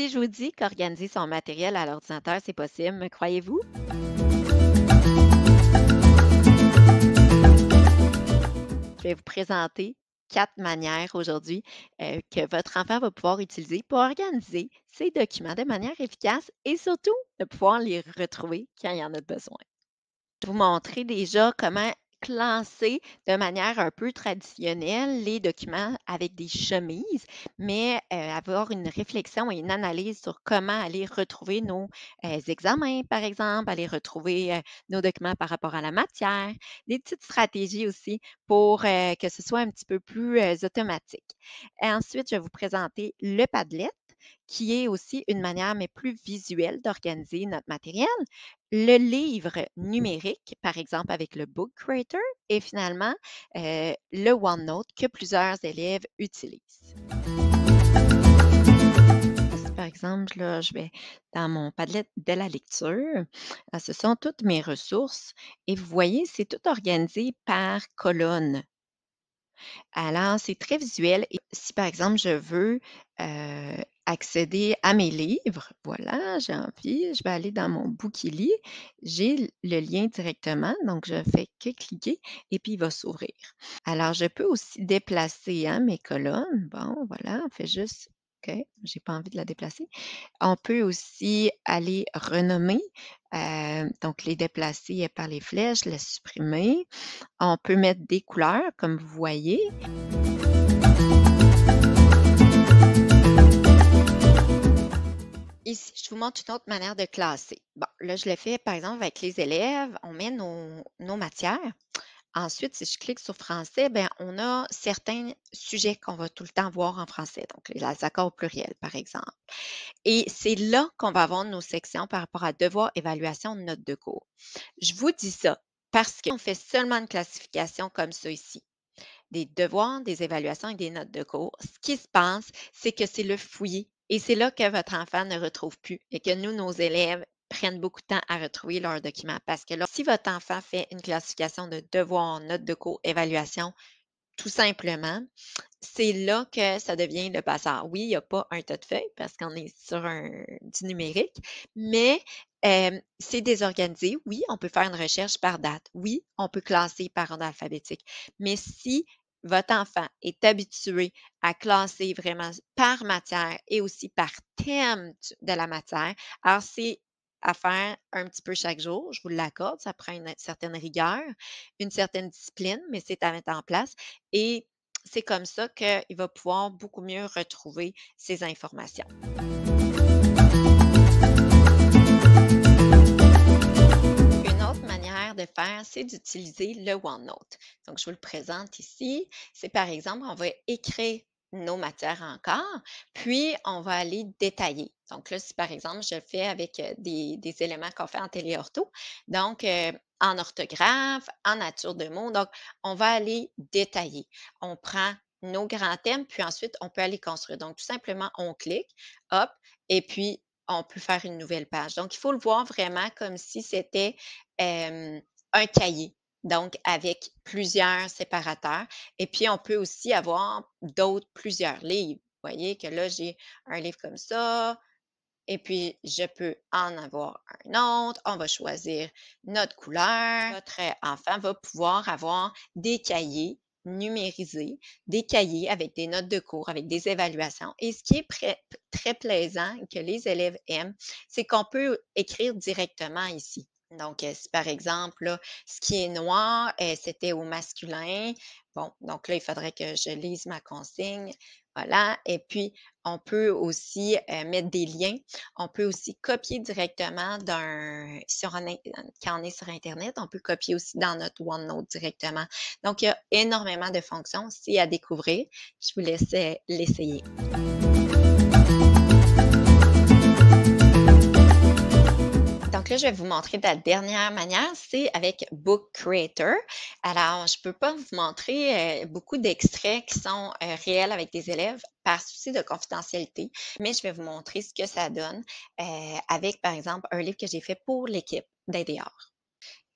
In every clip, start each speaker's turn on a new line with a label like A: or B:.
A: Si je vous dis qu'organiser son matériel à l'ordinateur, c'est possible, me croyez-vous? Je vais vous présenter 4 manières aujourd'hui, que votre enfant va pouvoir utiliser pour organiser ses documents de manière efficace et surtout de pouvoir les retrouver quand il y en a besoin. Je vais vous montrer déjà comment classer de manière un peu traditionnelle les documents avec des chemises, mais avoir une réflexion et une analyse sur comment aller retrouver nos examens, par exemple, aller retrouver nos documents par rapport à la matière, des petites stratégies aussi pour que ce soit un petit peu plus automatique. Et ensuite, je vais vous présenter le Padlet, qui est aussi une manière, mais plus visuelle d'organiser notre matériel, le livre numérique, par exemple avec le Book Creator, et finalement le OneNote que plusieurs élèves utilisent. Si, par exemple, là, je vais dans mon Padlet de la lecture. Ce sont toutes mes ressources et vous voyez, c'est tout organisé par colonne. Alors, c'est très visuel et si, par exemple, je veux, accéder à mes livres, voilà, j'ai envie, je vais aller dans mon Bookily, j'ai le lien directement, donc je fais que cliquer et puis il va s'ouvrir. Alors, je peux aussi déplacer, hein, mes colonnes. Bon, voilà, on fait juste OK, j'ai pas envie de la déplacer. On peut aussi aller renommer, donc les déplacer par les flèches, les supprimer. On peut mettre des couleurs comme vous voyez. Ici, je vous montre une autre manière de classer. Bon, là, je le fais par exemple avec les élèves. On met nos matières. Ensuite, si je clique sur français, bien, on a certains sujets qu'on va tout le temps voir en français, donc les accords au pluriel, par exemple. Et c'est là qu'on va avoir nos sections par rapport à devoirs, évaluation, notes de cours. Je vous dis ça parce qu'on fait seulement une classification comme ça ici. Des devoirs, des évaluations et des notes de cours. Ce qui se passe, c'est que c'est le fouillis et c'est là que votre enfant ne retrouve plus et que nous, nos élèves, prennent beaucoup de temps à retrouver leurs documents. Parce que là, si votre enfant fait une classification de devoirs, notes de cours, évaluation, tout simplement, c'est là que ça devient le bazar. Oui, il n'y a pas un tas de feuilles parce qu'on est sur du numérique, mais c'est désorganisé. Oui, on peut faire une recherche par date. Oui, on peut classer par ordre alphabétique. Mais si votre enfant est habitué à classer vraiment par matière et aussi par thème de la matière, alors c'est à faire un petit peu chaque jour, je vous l'accorde, ça prend une certaine rigueur, une certaine discipline, mais c'est à mettre en place. Et c'est comme ça qu'il va pouvoir beaucoup mieux retrouver ces informations. Une autre manière de faire, c'est d'utiliser le OneNote. Donc, je vous le présente ici. C'est par exemple, on va écrire nos matières encore, puis on va aller détailler. Donc là, si par exemple, je le fais avec des éléments qu'on fait en téléortho, donc en orthographe, en nature de mots, donc on va aller détailler. On prend nos grands thèmes, puis ensuite, on peut aller construire. Donc, tout simplement, on clique, hop, et puis on peut faire une nouvelle page. Donc, il faut le voir vraiment comme si c'était un cahier, donc avec plusieurs séparateurs. Et puis, on peut aussi avoir plusieurs livres. Vous voyez que là, j'ai un livre comme ça, et puis je peux en avoir un autre. On va choisir notre couleur. Votre enfant va pouvoir avoir des cahiers numérisés, des cahiers avec des notes de cours, avec des évaluations. Et ce qui est très plaisant et que les élèves aiment, c'est qu'on peut écrire directement ici. Donc, si par exemple, là, ce qui est noir, c'était au masculin, bon, donc là, il faudrait que je lise ma consigne. Voilà. Et puis, on peut aussi mettre des liens. On peut aussi copier directement quand on est sur Internet, on peut copier aussi dans notre OneNote directement. Donc, il y a énormément de fonctions. C'est à découvrir. Je vous laisse l'essayer. Donc là, je vais vous montrer la dernière manière, c'est avec Book Creator. Alors, je ne peux pas vous montrer beaucoup d'extraits qui sont réels avec des élèves par souci de confidentialité, mais je vais vous montrer ce que ça donne avec, par exemple, un livre que j'ai fait pour l'équipe d'ADR.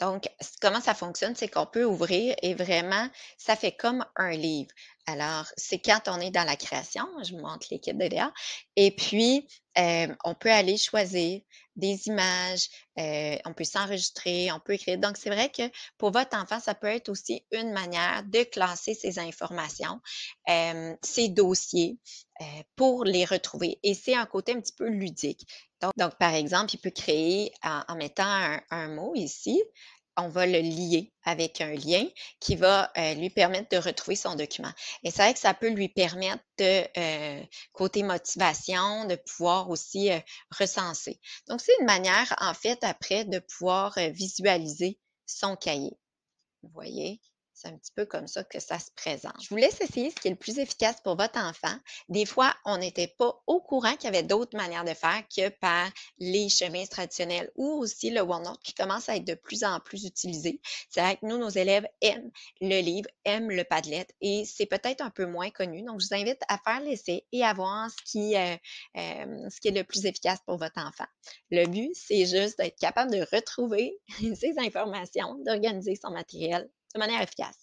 A: Donc, comment ça fonctionne, c'est qu'on peut ouvrir et vraiment, ça fait comme un livre. Alors, c'est quand on est dans la création, je vous montre l'équipe d'EDA, et puis, On peut aller choisir des images, on peut s'enregistrer, on peut écrire. Donc c'est vrai que pour votre enfant, ça peut être aussi une manière de classer ses informations, ses dossiers, pour les retrouver et c'est un côté un petit peu ludique. Donc par exemple, il peut créer en mettant un mot ici, on va le lier avec un lien qui va, lui permettre de retrouver son document et c'est vrai que ça peut lui permettre de, côté motivation, de pouvoir aussi, recenser. Donc c'est une manière, en fait, après de pouvoir, visualiser son cahier. Vous voyez? C'est un petit peu comme ça que ça se présente. Je vous laisse essayer ce qui est le plus efficace pour votre enfant. Des fois, on n'était pas au courant qu'il y avait d'autres manières de faire que par les chemins traditionnels ou aussi le OneNote qui commence à être de plus en plus utilisé. C'est vrai que nous, nos élèves aiment le livre, aiment le Padlet et c'est peut-être un peu moins connu. Donc, je vous invite à faire l'essai et à voir ce qui est le plus efficace pour votre enfant. Le but, c'est juste d'être capable de retrouver ces informations, d'organiser son matériel de manière efficace.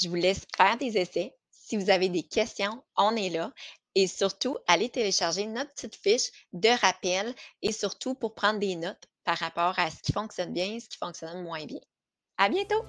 A: Je vous laisse faire des essais. Si vous avez des questions, on est là. Et surtout, allez télécharger notre petite fiche de rappel et surtout pour prendre des notes par rapport à ce qui fonctionne bien et ce qui fonctionne moins bien. À bientôt!